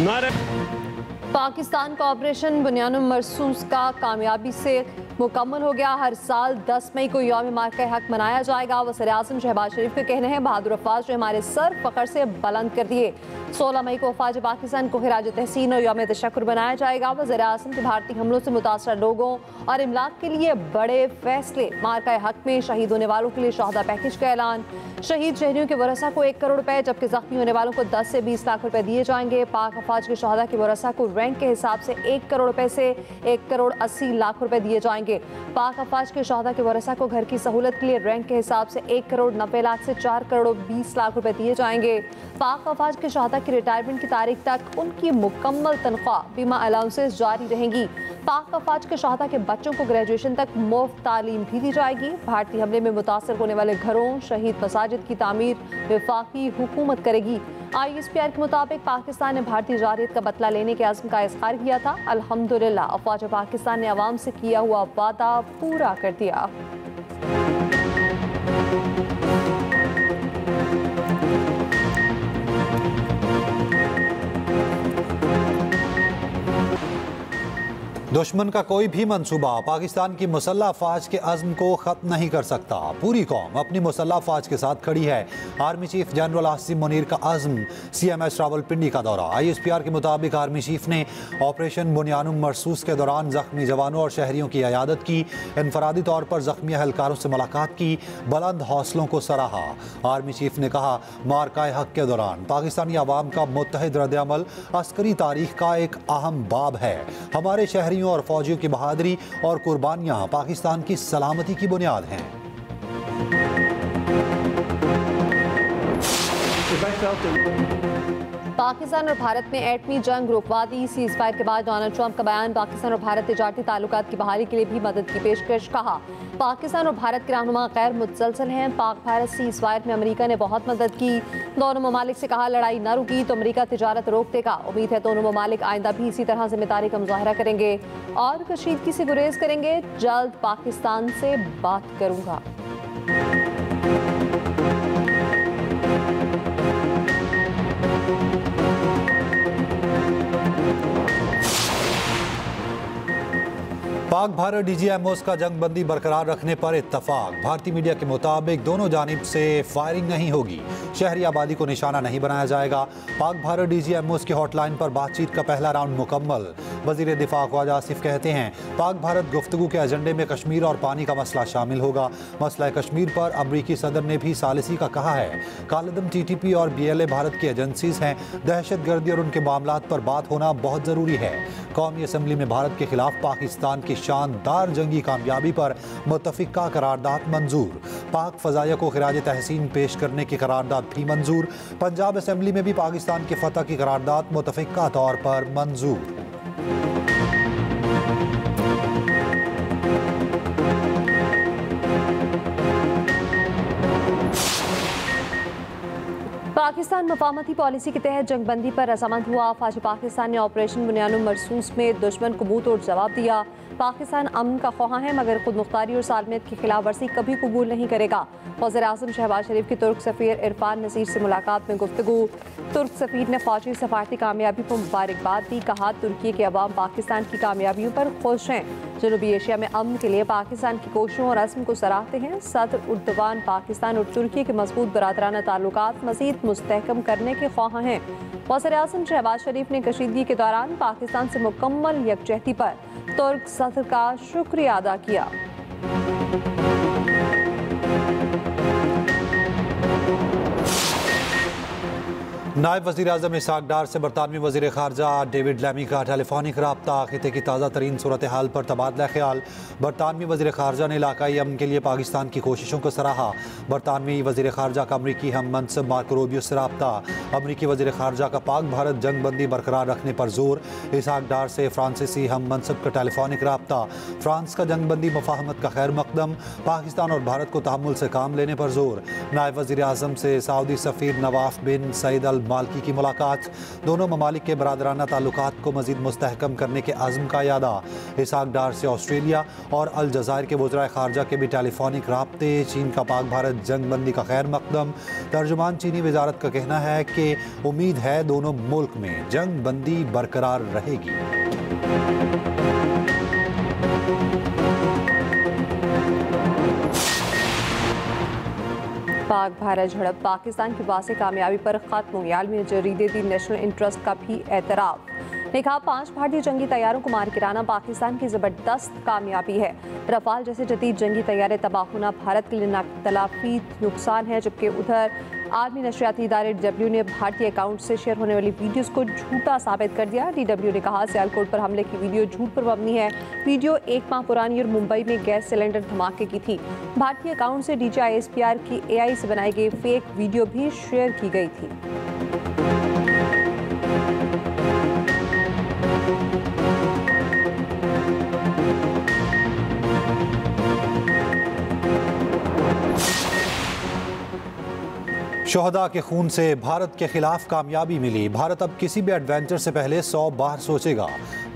पाकिस्तान का ऑपरेशन बुनियानुल मरसूस का कामयाबी से मुकम्मल हो गया। हर साल 10 मई को यौम मार्का हक मनाया जाएगा। वज़ीर-ए-आज़म शहबाज शरीफ के कहने हैं, बहादुर अफवाज ने हमारे सर फखर से बुलंद कर दिए। 16 मई को अफवाज पाकिस्तान को खिराज तहसीन और यौम तशक्कुर बनाया जाएगा। वज़ीर-ए-आज़म के भारतीय हमलों से मुतासर लोगों और इमलाक के लिए बड़े फैसले। मार्का हक में शहीद होने वालों के लिए शहादा पैकेज का ऐलान। शहीद शहरियों के वरसा को 1 करोड़ रुपए जबकि जख्मी होने वालों को 10 से 20 लाख रुपए दिए जाएंगे। पाक अफवाज के शहादा के वरसा को रैंक के हिसाब से 1 करोड़ रुपए से 1 करोड़ 80 लाख रुपए दिए जाएंगे। पाक अफवाज के शहादा के वरसा को घर की सहूलत के लिए रैंक के हिसाब से 1 करोड़ 90 लाख से 4 करोड़ 20 लाख रुपए दिए जाएंगे। पाक अफवाज के शहादा की रिटायरमेंट की तारीख तक उनकी मुकम्मल तनख्वाह बीमा अलाउंसेस जारी रहेंगी। पाक अफवाज के शहादा के बच्चों को ग्रेजुएशन तक मुफ्त तालीम भी दी जाएगी। भारतीय हमले में मुतासर होने वाले घरों, शहीद मसाजिद की तामीर वफाकी हुकूमत करेगी। ISPR के मुताबिक पाकिस्तान ने भारतीय जारियत का बदला लेने के अज़्म का इज़हार किया था। अल्हम्दुलिल्लाह अफवाज पाकिस्तान ने अवाम से किया हुआ वादा पूरा कर दिया। दुश्मन का कोई भी मंसूबा पाकिस्तान की मुसल्लह अफवाज के अज़्म को ख़त्म नहीं कर सकता। पूरी कौम अपनी मुसल्लह अफवाज के साथ खड़ी है। Army chief general Asim Munir का अज़्म, CMS रावलपिंडी का दौरा। ISPR के मुताबिक आर्मी चीफ ने ऑपरेशन बुनियानुल मरसूस के दौरान जख्मी जवानों और शहरियों की इयादत की। इनफरादी तौर पर जख्मी अहलकारों से मुलाकात की, बुलंद हौसलों को सराहा। आर्मी चीफ ने कहा, मार्का हक के दौरान पाकिस्तानी अवाम का मुत्तहिद रद्द-ए-अमल अस्करी तारीख का एक अहम बाब है। हमारे शहरी और फौजियों की बहादुरी और कुर्बानियां पाकिस्तान की सलामती की बुनियाद हैं। पाकिस्तान और भारत में एटमी जंग रुकवादी। सीज़ फायर के बाद डोनाल्ड ट्रंप का बयान। पाकिस्तान और भारत तिजारती ताल्लुकात की बहाली के लिए भी मदद की पेशकश। कहा, पाकिस्तान और भारत के रहनुमा गैर मुतसलसल हैं। पाक भारत सीज़ फायर में अमेरिका ने बहुत मदद की। दोनों ममालिक से कहा, लड़ाई न रुकी तो अमेरिका तिजारत रोक देगा। उम्मीद है दोनों ममालिक आइंदा भी इसी तरह जिम्मेदारी का मुजाहरा करेंगे और कशीदगी से गुरेज करेंगे। जल्द पाकिस्तान से बात करूंगा। पाक भारत DGMOs का जंग बंदी बरकरार रखने पर इत्तफाक। भारतीय मीडिया के मुताबिक दोनों जानिब से फायरिंग नहीं होगी। शहरी आबादी को निशाना नहीं बनाया जाएगा। पाक भारत DGMOs की हॉटलाइन पर बातचीत का पहला राउंड मुकम्मल। वजीर दिफा ख्वाजा आसिफ कहते हैं, पाक भारत गुफ्तगू के एजेंडे में कश्मीर और पानी का मसला शामिल होगा। मसला कश्मीर पर अमरीकी सदर ने भी सालिसी का कहा है। कालदम TTP और BLA भारत की एजेंसीज हैं। दहशत गर्दी और उनके मामलात पर बात होना बहुत ज़रूरी है। कौमी असम्बली में भारत के खिलाफ पाकिस्तान की शानदार जंगी कामयाबी पर मुत्तफिका करारदाद मंजूर। पाक फ़ज़ाइया को खिराज तहसीन पेश करने की करारदाद भी मंजूर। पंजाब असम्बली में भी पाकिस्तान की फतह की करारदाद मुत्तफिका तौर पर मंजूर। पाकिस्तान मफामती पॉलिसी के तहत जंगबंदी पर रजामंद हुआ। फौज पाकिस्तान ने ऑपरेशन बुनियानुल मरसूस में दुश्मन को मुंह तोड़ जवाब दिया। पाकिस्तान अमन का ख्वाह है मगर खुद मुख्तारी और सालमियत की खिलाफ वर्जी कभी कबूल नहीं करेगा। वज़ीर-ए-आज़म शहबाज शरीफ की तुर्क सफ़ीर इरफान नज़ीर से मुलाकात में गुफ्तगू। तुर्क सफ़ीर ने फौजी सफारती कामयाबी पर मुबारकबाद दी। कहा, तुर्की के अवाम पाकिस्तान की कामयाबियों पर खुश हैं। जनूबी एशिया में अमन के लिए पाकिस्तान की कोशिशों और अज़्म को सराहते हैं। सदर उर्दवान पाकिस्तान और तुर्की के मजबूत बरादराना ताल्लुकात मज़ीद मुस्तहकम करने के ख्वाह हैं। वज़ीर-ए-आज़म शहबाज शरीफ ने कशीदगी के दौरान पाकिस्तान से मुकम्मल यकजहती पर तुर्क सदर का शुक्रिया अदा किया। नायब वज़ीर-ए-आज़म इसहाक डार से बरतानवी वज़ीर ख़ारजा डेविड लैमी का टेलीफोनिक रब्ता। खिते की ताज़ा तरीन सूरत हाल पर तबादला ख्याल। बरतानवी वज़ीर ख़ारजा ने इलाकाई अमन के लिए पाकिस्तान की कोशिशों को सराहा। बरतानवी वज़ीर ख़ारजा का अमरीकी हम मनसब मार्को रूबियो से रब्ता। अमरीकी वज़ीर ख़ारजा का पाक भारत जंग बंदी बरकरार रखने पर जोर। इसहाक डार से फ्रांसीसी हम मनसब का टेलीफोनिक रब्ता। फ्रांस का जंग बंदी मुफाहमत का खैर मकदम। पाकिस्तान और भारत को तहम्मुल से काम लेने पर जोर। नायब वज़ीर-ए-आज़म से सऊदी सफ़ीर नवाफ बिन सईद अल माल्की की मुलाकात। दोनों ममालिक के बरादराना ताल्लुकात को मजीद मुस्तहकम करने के अज़्म का यादा। इसहाक डार से ऑस्ट्रेलिया और अल जज़ायर के वज़राए ख़ारजा के भी टेलीफोनिक राब्ते। चीन का पाक भारत जंग बंदी का खैर मकदम। तर्जुमान चीनी वजारत का कहना है कि उम्मीद है दोनों मुल्क में जंग बंदी बरकरार रहेगी। पाक भारत झड़प, पाकिस्तान की वासी कामयाबी पर खत्म। आलमी जरीदे दी नेशनल इंटरेस्ट का भी एतराफ़ ने कहा 5 भारतीय जंगी तैयारों को मार गिराना पाकिस्तान की जबरदस्त कामयाबी है। रफाल जैसे जदीद जंगी तैयारे तबाह होना भारत के लिए नातलाफी नुकसान है। जबकि उधर आर्मी नशरियाती इदारे DW ने भारतीय अकाउंट से शेयर होने वाली वीडियोस को झूठा साबित कर दिया। DW ने कहा सियालकोट पर हमले की वीडियो झूठ पर मबनी है। वीडियो 1 माह पुरानी और मुंबई में गैस सिलेंडर धमाके की थी। भारतीय अकाउंट से DJI SPR की AI से बनाई गई फेक वीडियो भी शेयर की गई थी। शोहदा के खून से भारत के खिलाफ कामयाबी मिली। भारत अब किसी भी एडवेंचर से पहले 100 बार सोचेगा।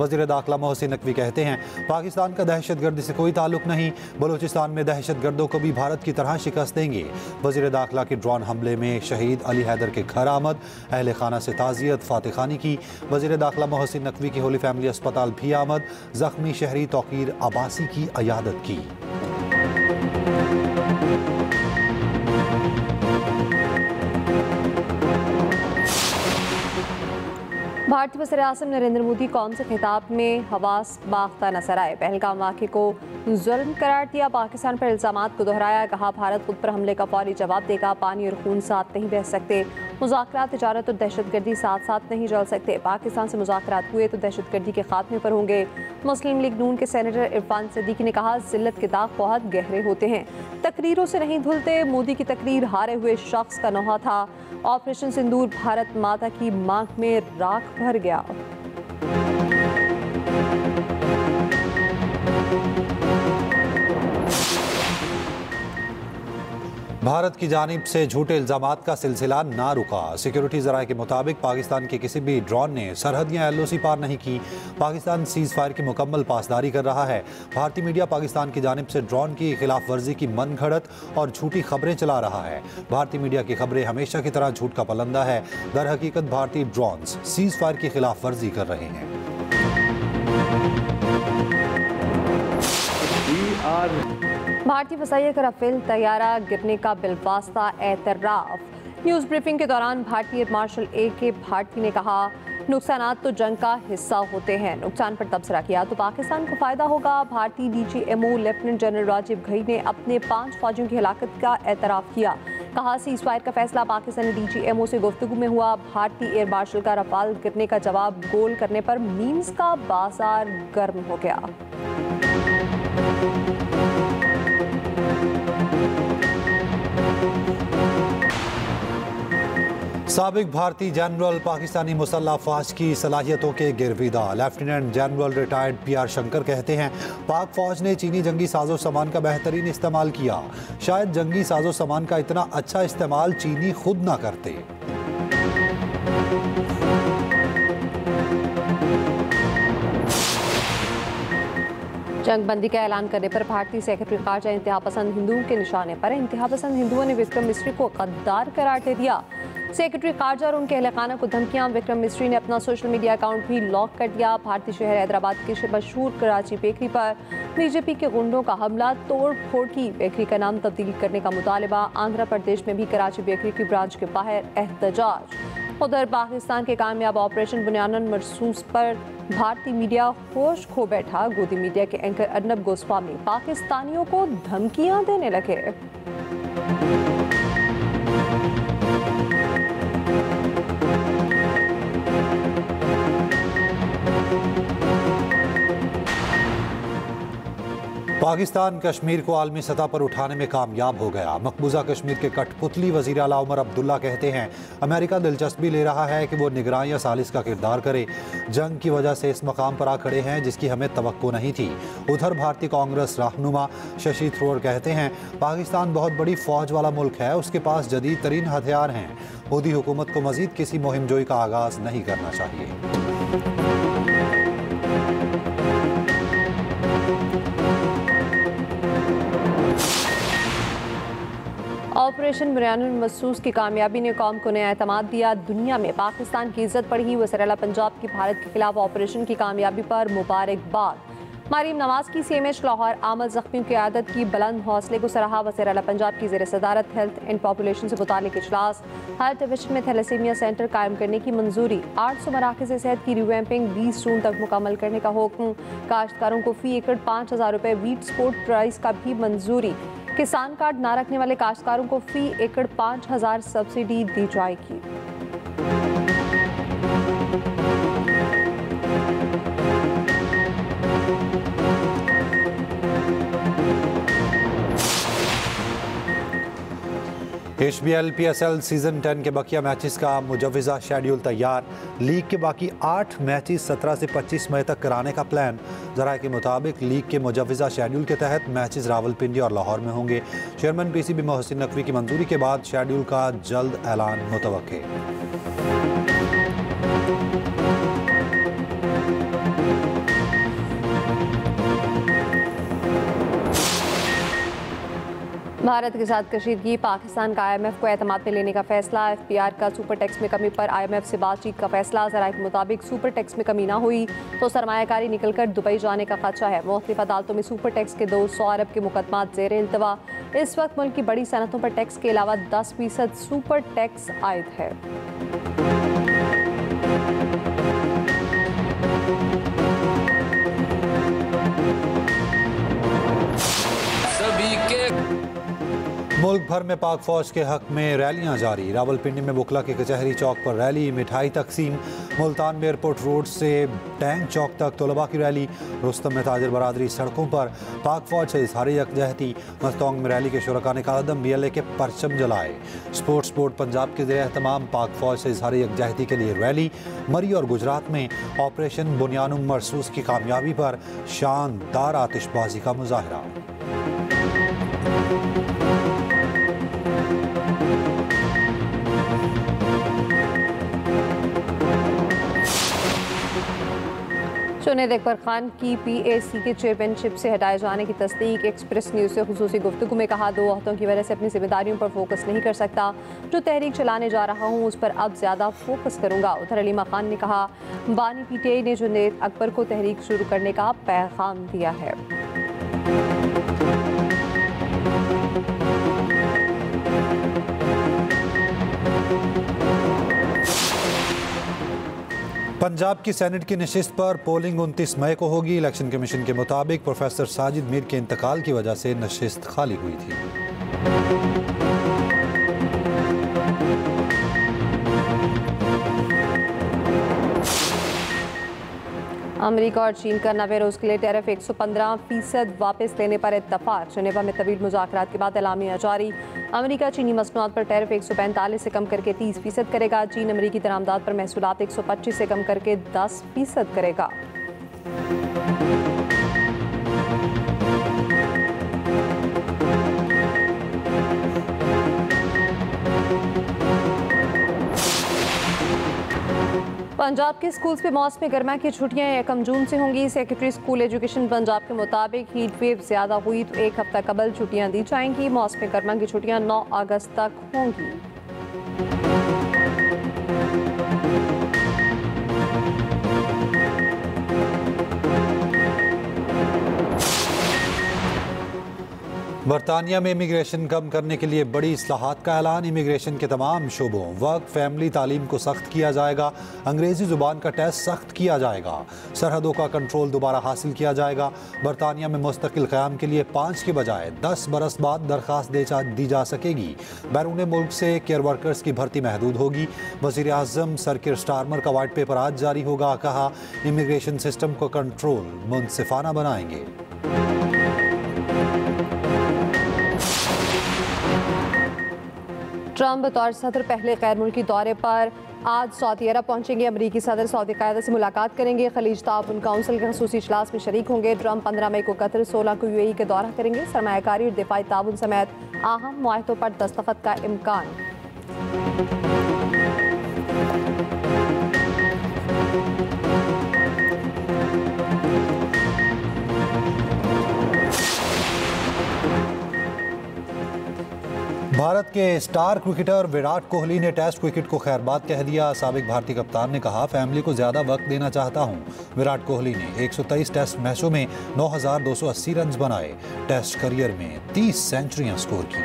वज़ीर दाखिला मोहसिन नकवी कहते हैं पाकिस्तान का दहशतगर्दी से कोई ताल्लुक नहीं। बलूचिस्तान में दहशतगर्दों को भी भारत की तरह शिकस्त देंगे। वज़ीर दाखिला के ड्रोन हमले में शहीद अली हैदर के घर आमद। अहल खाना से ताज़ियत फातिह खानी की। वज़ीर दाखिला मोहसिन नकवी की होली फैमिली अस्पताल भी आमद। ज़ख्मी शहरी तौकीर अब्बासी की अयादत की। भारतीय वज़ीर-ए-आज़म नरेंद्र मोदी कौम से खिताब में हवास बाख्ता नजर आए। पहलगाम वाक़े को जुल्म करार दिया। पाकिस्तान पर इल्ज़ामात को दोहराया। कहा भारत खुद पर हमले का फौरी जवाब देगा। पानी और खून साथ नहीं बह सकते। मुज़ाकरात, तिजारत और दहशतगर्दी साथ साथ नहीं चल सकते। पाकिस्तान से मुज़ाकरात हुए तो दहशतगर्दी के खात्मे पर होंगे। मुस्लिम लीग नून के सेनेटर इरफान सिद्दीकी ने कहा जिल्लत के दाग बहुत गहरे होते हैं, तकरीरों से नहीं धुलते। मोदी की तकरीर हारे हुए शख्स का नौहा था। ऑपरेशन सिंदूर भारत माता की मांग में राख भर गया। भारत की जानिब से झूठे इल्ज़ामात का सिलसिला ना रुका। सिक्योरिटी ज़राए के मुताबिक पाकिस्तान के किसी भी ड्रोन ने सरहद या LOC पार नहीं की। पाकिस्तान सीज़ फायर की मुकम्मल पासदारी कर रहा है। भारतीय मीडिया पाकिस्तान की जानिब से ड्रोन की खिलाफ वर्जी की मन घड़त और झूठी खबरें चला रहा है। भारतीय मीडिया की खबरें हमेशा की तरह झूठ का पलंदा है। दर हकीकत भारतीय ड्रोन्स सीज़ फायर की खिलाफ वर्जी कर रहे हैं। भारतीय फ़ज़ाइया का राफेल तैयारा गिरने का बिलवास्ता एतराफ़। न्यूज़ ब्रीफिंग के दौरान भारतीय एयर मार्शल AK भारती ने कहा नुकसानात तो जंग का हिस्सा होते हैं। नुकसान पर तबसरा किया तो पाकिस्तान को फ़ायदा होगा। भारतीय DGMO lieutenant general Rajiv Ghai ने अपने 5 फौजियों की हलाकत का एतराफ़ किया। कहा सीज़ फायर का फैसला पाकिस्तानी DGMO से गुफ्तगू में हुआ। भारतीय एयर मार्शल का रफाल गिरने का जवाब गोल करने पर मीम्स का बाजार गर्म हो गया। साबिक भारतीय जनरल पाकिस्तानी मुसल्लह अफवाज की सलाहियतों के गिरविदा। Lieutenant general retired PR Shankar कहते हैं पाक फौज ने चीनी जंगी साजो सामान का बेहतरीन इस्तेमाल किया। शायद जंगी साजो सामान का इतना अच्छा इस्तेमाल चीनी खुद ना करते। जंग बंदी का ऐलान करने पर भारतीय सेक्रेटरी खारजा इंतहा पसंद हिंदुओं के निशाने पर। इंतहा पसंद हिंदुओं ने विक्रम मिस्री को गद्दार करार दे दिया। सेक्रेटरी खारजा और उनके अहलखाना को धमकियां। विक्रम मिस्री ने अपना सोशल मीडिया अकाउंट भी लॉक कर दिया। भारतीय शहर हैदराबाद के मशहूर कराची बेकरी पर BJP के गुंडों का हमला, तोड़ फोड़ की। बेकरी का नाम तब्दील करने का मुतालबा। आंध्र प्रदेश में भी कराची बेकरी की ब्रांच के बाहर एहतजाज। उधर पाकिस्तान के कामयाब ऑपरेशन बुनियान मरसूस पर भारतीय मीडिया होश खो बैठा। गोदी मीडिया के एंकर अर्नब गोस्वामी पाकिस्तानियों को धमकियां देने लगे। पाकिस्तान कश्मीर को आलमी सतह पर उठाने में कामयाब हो गया। मकबूजा कश्मीर के कठपुतली वज़ीर आला उमर अब्दुल्ला कहते हैं अमेरिका दिलचस्पी ले रहा है कि वो निगरान या सालिस का किरदार करे। जंग की वजह से इस मकाम पर आ खड़े हैं जिसकी हमें तवक्को नहीं थी। उधर भारतीय कांग्रेस रहनुमा शशि थरूर कहते हैं पाकिस्तान बहुत बड़ी फौज वाला मुल्क है, उसके पास जदीद तरीन हथियार हैं। मोदी हुकूमत को मजीद किसी मुहिम जोई का आगाज नहीं करना चाहिए। ऑपरेशन बुनियानुल मरसूस की कामयाबी ने कौम को नया एतमाद दिया। दुनिया में पाकिस्तान की इज्जत बढ़ी। वज़ीर-ए-आला पंजाब की भारत के खिलाफ ऑपरेशन की कामयाबी पर मुबारकबाद। मरीम नवाज की CMH लाहौर आमद जख्मियों की आदत की बुलंद हौसले को सराहा। वज़ीर-ए-आला पंजाब की ज़ेर सदारत हेल्थ एंड पॉपुलेशन से मुतालिक इजलास। हर डिवीजन में थैलेसीमिया सेंटर कायम करने की मंजूरी। 800 मराकज़ सेहत की रिवैम्पिंग 20 जून तक मुकम्मल करने का हुक्म। काश्तकारों को फी एकड़ 5,000 रुपये वीट सपोर्ट प्राइस का भी मंजूरी। किसान कार्ड ना रखने वाले काश्तकारों को फी एकड़ 5,000 सब्सिडी दी जाएगी। HBL PSL सीजन 10 के बकिया मैचेस का मुजव्वज़ा शेड्यूल तैयार। लीग के बाकी 8 मैचेस 17 से 25 मई तक कराने का प्लान। ज़राए के मुताबिक लीग के मुजव्वज़ा शेड्यूल के तहत मैचेस रावलपिंडी और लाहौर में होंगे। चेयरमैन PCB मोहसिन नकवी की मंजूरी के बाद शेड्यूल का जल्द ऐलान मुतवक्के। भारत के साथ कशीदगी। पाकिस्तान का IMF को एतमाद में लेने का फैसला। FPR का सुपर टैक्स में कमी पर IMF से बातचीत का फैसला। ज़राए के मुताबिक सुपर टैक्स में कमी ना हुई तो सरमायाकारी निकलकर दुबई जाने का खदशा है। मुख्तलिफ अदालतों में सुपर टैक्स के 200 अरब के मुकदमात ज़ेर इल्तवा। इस वक्त मुल्क की बड़ी सनतों पर टैक्स के अलावा 10% सुपर टैक्स आयद है। मुल्क भर में पाक फौज के हक में रैलियां जारी। रावलपिंडी में बुकला के कचहरी चौक पर रैली, मिठाई तकसीम। मुल्तान में एयरपोर्ट रोड से टैंक चौक तक तलबा की रैली। रुस्तम में ताजिर बरादरी सड़कों पर। पाक फौज से इजहार यकजहती। मस्तोंग में रैली के शुरका ने कदम BLA के परचम जलाए। स्पोर्ट्स बोर्ड पंजाब के ज़ेर एहतमाम पाक फौज से इजहार यकजहती के लिए रैली। मरी और गुजरात में ऑपरेशन बुनियानुल मरसूस की कामयाबी पर शानदार आतिशबाजी का मुजाहरा। जुनैद अकबर खान की PAC के चेयरमैनशिप से हटाए जाने की तस्दीक। एक्सप्रेस न्यूज़ से खुसूसी गुफ्तगू में कहा, 2 हफ्तों की वजह से अपनी जिम्मेदारियों पर फोकस नहीं कर सकता। जो तहरीक चलाने जा रहा हूँ उस पर अब ज़्यादा फोकस करूँगा। उधर अलीमा खान ने कहा, बानी PTI ने जुनैद अकबर को तहरीक शुरू करने का पैगाम दिया है। पंजाब की सेनेट की नशिस्त पर पोलिंग 29 मई को होगी। इलेक्शन कमीशन के मुताबिक प्रोफेसर साजिद मीर के इंतकाल की वजह से नशिस्त खाली हुई थी। अमेरिका और चीन का नवे रोज के लिए टैरिफ 115% वापस लेने पर इत्तफाक। जेनेवा में तवील मुज़ाकरात के बाद एलामिया जारी। अमेरिका चीनी मसनूआत पर टैरिफ 145 से कम करके 30% करेगा। चीन अमेरिकी दरामदात पर महसूलात 125 से कम करके 10% करेगा। पंजाब के स्कूल्स में मौसम गर्मा की छुट्टियां 1 जून से होंगी। सेक्रेटरी स्कूल एजुकेशन पंजाब के मुताबिक हीट वेव ज़्यादा हुई तो 1 हफ्ता कबल छुट्टियां दी जाएंगी। मौसम गर्मा की छुट्टियां 9 अगस्त तक होंगी। बरतानिया में इमिग्रेशन कम करने के लिए बड़ी इस्लाहात का ऐलान। इमिग्रेशन के तमाम शोबों, वर्क, फैमिली, तालीम को सख्त किया जाएगा। अंग्रेज़ी ज़ुबान का टेस्ट सख्त किया जाएगा। सरहदों का कंट्रोल दोबारा हासिल किया जाएगा। बरतानिया में मुस्तकिल क़याम के लिए 5 के बजाय 10 बरस बाद दरख्वास्त दी जा सकेगी। बैरून मुल्क से केयर वर्कर्स की भर्ती महदूद होगी। वज़ीर आज़म सर किर स्टारमर का वाइट पेपर आज जारी होगा। कहा, इमिग्रेशन सिस्टम को कंट्रोल मुनसिफाना बनाएंगे। ट्रंप बतौर सदर पहले गैर मुल्की दौरे पर आज सऊदी अरब पहुंचेंगे। अमरीकी सदर सऊदी क़यादत से मुलाकात करेंगे। खलीज ताउन काउंसिल के ख़ुसूसी इजलास में शरीक होंगे। ट्रंप 15 मई को कतर, 16 को UAE का दौरा करेंगे। सरमायाकारी और दिफाई ताउन समेत अहम मुआहदों पर दस्तखत का इम्कान। भारत के स्टार क्रिकेटर विराट कोहली ने टेस्ट क्रिकेट को खैरबाद कह दिया। साबिक भारतीय कप्तान ने कहा, फैमिली को ज्यादा वक्त देना चाहता हूं। विराट कोहली ने 123 टेस्ट मैचों में 9,280 रन बनाए। टेस्ट करियर में 30 सेंचुरियां स्कोर की।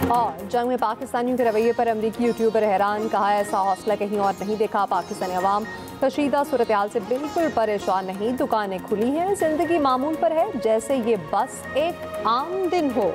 और जंग में पाकिस्तानियों के रवैये पर अमरीकी यूट्यूबर हैरान, कहा ऐसा हौसला कहीं और नहीं देखा। पाकिस्तानी अवाम कशीदा सूरत-ए-हाल से बिल्कुल परेशान नहीं। दुकानें खुली हैं, जिंदगी मामूल पर है, जैसे ये बस एक आम दिन हो।